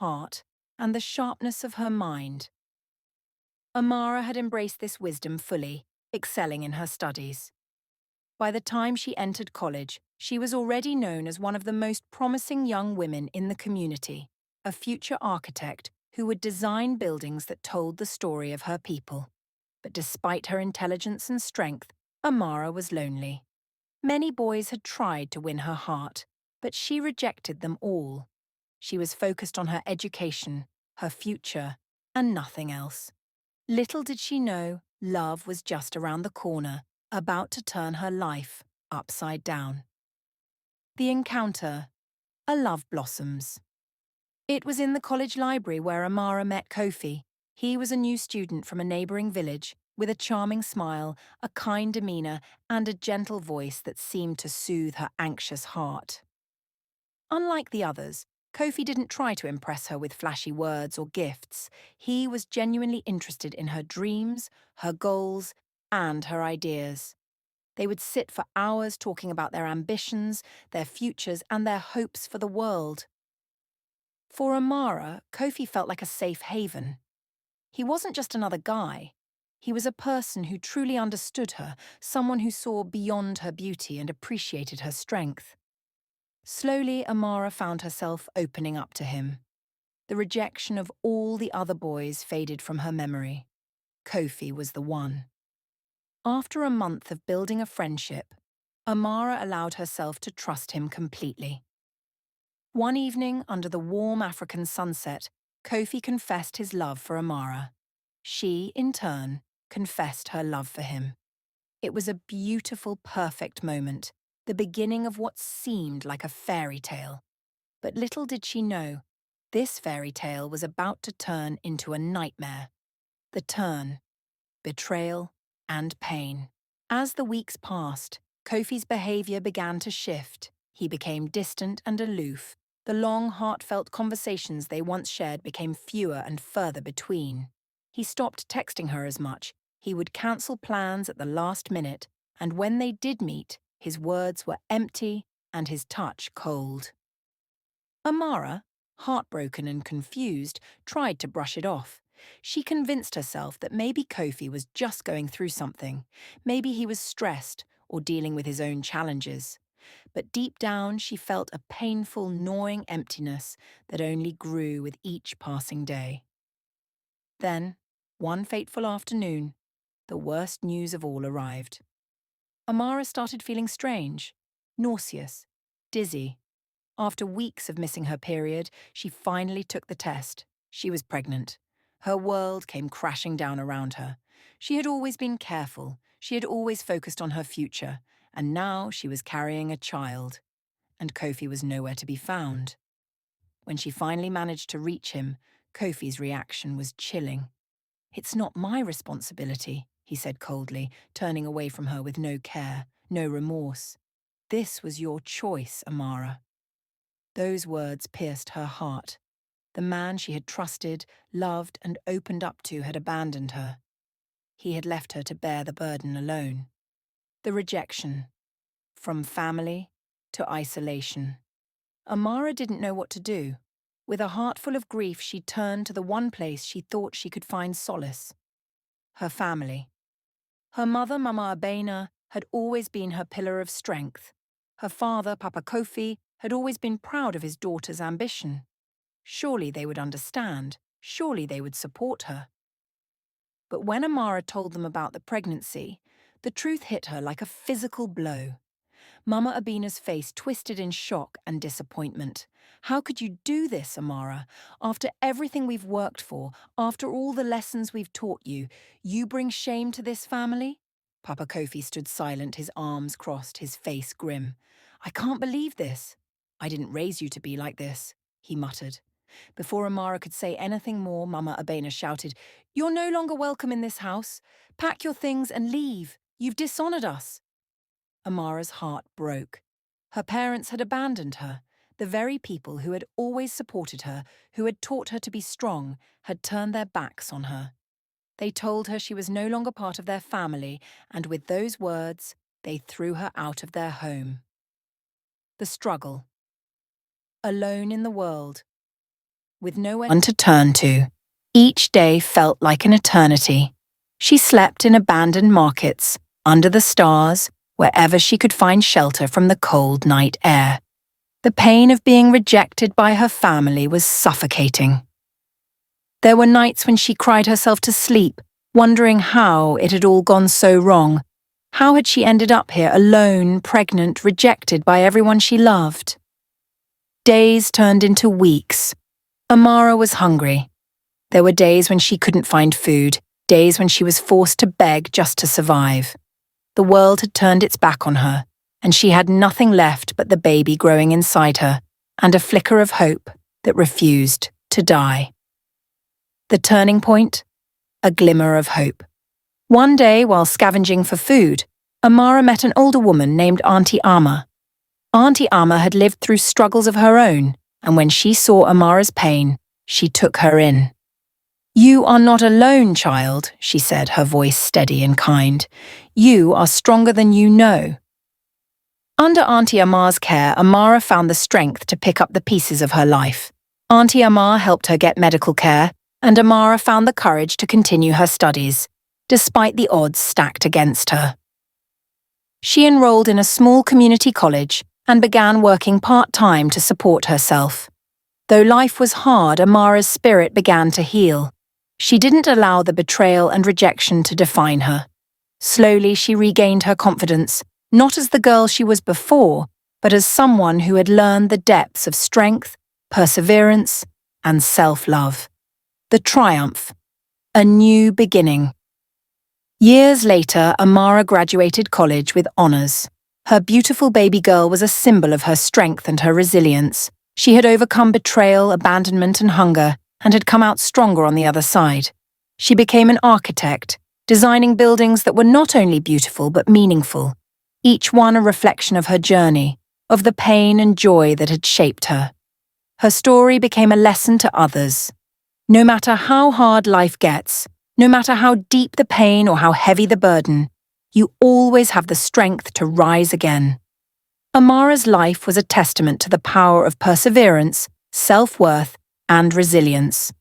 heart, and the sharpness of her mind. Amara had embraced this wisdom fully, excelling in her studies. By the time she entered college, she was already known as one of the most promising young women in the community, a future architect who would design buildings that told the story of her people. But despite her intelligence and strength, Amara was lonely. Many boys had tried to win her heart, but she rejected them all. She was focused on her education, her future, and nothing else. Little did she know, love was just around the corner, about to turn her life upside down. The encounter, a love blossoms. It was in the college library where Amara met Kofi. He was a new student from a neighboring village, with a charming smile, a kind demeanor, and a gentle voice that seemed to soothe her anxious heart. Unlike the others, Kofi didn't try to impress her with flashy words or gifts. He was genuinely interested in her dreams, her goals, and her ideas. They would sit for hours talking about their ambitions, their futures, and their hopes for the world. For Amara, Kofi felt like a safe haven. He wasn't just another guy. He was a person who truly understood her, someone who saw beyond her beauty and appreciated her strength. Slowly, Amara found herself opening up to him. The rejection of all the other boys faded from her memory. Kofi was the one. After a month of building a friendship, Amara allowed herself to trust him completely. One evening, under the warm African sunset, Kofi confessed his love for Amara. She, in turn, confessed her love for him. It was a beautiful, perfect moment, the beginning of what seemed like a fairy tale. But little did she know, this fairy tale was about to turn into a nightmare. The turn, betrayal, and pain. As the weeks passed, Kofi's behavior began to shift. He became distant and aloof. The long, heartfelt conversations they once shared became fewer and further between. He stopped texting her as much. He would cancel plans at the last minute, and when they did meet, his words were empty and his touch cold. Amara, heartbroken and confused, tried to brush it off. She convinced herself that maybe Kofi was just going through something. Maybe he was stressed or dealing with his own challenges. But deep down, she felt a painful, gnawing emptiness that only grew with each passing day. Then, one fateful afternoon, the worst news of all arrived. Amara started feeling strange, nauseous, dizzy. After weeks of missing her period, she finally took the test. She was pregnant. Her world came crashing down around her. She had always been careful. She had always focused on her future. And now she was carrying a child. And Kofi was nowhere to be found. When she finally managed to reach him, Kofi's reaction was chilling. "It's not my responsibility," he said coldly, turning away from her with no care, no remorse. "This was your choice, Amara." Those words pierced her heart. The man she had trusted, loved, and opened up to had abandoned her. He had left her to bear the burden alone. The rejection. From family to isolation. Amara didn't know what to do. With a heart full of grief, she turned to the one place she thought she could find solace. Her family. Her mother, Mama Abena, had always been her pillar of strength. Her father, Papa Kofi, had always been proud of his daughter's ambition. Surely they would understand. Surely they would support her. But when Amara told them about the pregnancy, the truth hit her like a physical blow. Mama Abina's face twisted in shock and disappointment. "How could you do this, Amara? After everything we've worked for, after all the lessons we've taught you, you bring shame to this family?" Papa Kofi stood silent, his arms crossed, his face grim. "I can't believe this." "I didn't raise you to be like this," he muttered. Before Amara could say anything more, Mama Abena shouted, "You're no longer welcome in this house. Pack your things and leave. You've dishonored us." Amara's heart broke. Her parents had abandoned her. The very people who had always supported her, who had taught her to be strong, had turned their backs on her. They told her she was no longer part of their family, and with those words, they threw her out of their home. The struggle. Alone in the world. with nowhere to turn to. Each day felt like an eternity. She slept in abandoned markets, under the stars, wherever she could find shelter from the cold night air. The pain of being rejected by her family was suffocating. There were nights when she cried herself to sleep, wondering how it had all gone so wrong. How had she ended up here alone, pregnant, rejected by everyone she loved? Days turned into weeks. Amara was hungry. There were days when she couldn't find food, days when she was forced to beg just to survive. The world had turned its back on her, and she had nothing left but the baby growing inside her and a flicker of hope that refused to die. The turning point? A glimmer of hope. One day, while scavenging for food, Amara met an older woman named Auntie Amma. Auntie Amma had lived through struggles of her own, and when she saw Amara's pain, she took her in. "You are not alone, child," she said, her voice steady and kind. "You are stronger than you know." Under Auntie Ammar's care, Amara found the strength to pick up the pieces of her life. Auntie Ammar helped her get medical care, and Amara found the courage to continue her studies, despite the odds stacked against her. She enrolled in a small community college and began working part-time to support herself. Though life was hard, Amara's spirit began to heal. She didn't allow the betrayal and rejection to define her. Slowly, she regained her confidence, not as the girl she was before, but as someone who had learned the depths of strength, perseverance, and self-love. The triumph. A new beginning. Years later, Amara graduated college with honors. Her beautiful baby girl was a symbol of her strength and her resilience. She had overcome betrayal, abandonment, and hunger, and had come out stronger on the other side. She became an architect, designing buildings that were not only beautiful but meaningful, each one a reflection of her journey, of the pain and joy that had shaped her. Her story became a lesson to others. No matter how hard life gets, no matter how deep the pain or how heavy the burden, you always have the strength to rise again. Amara's life was a testament to the power of perseverance, self-worth, and resilience.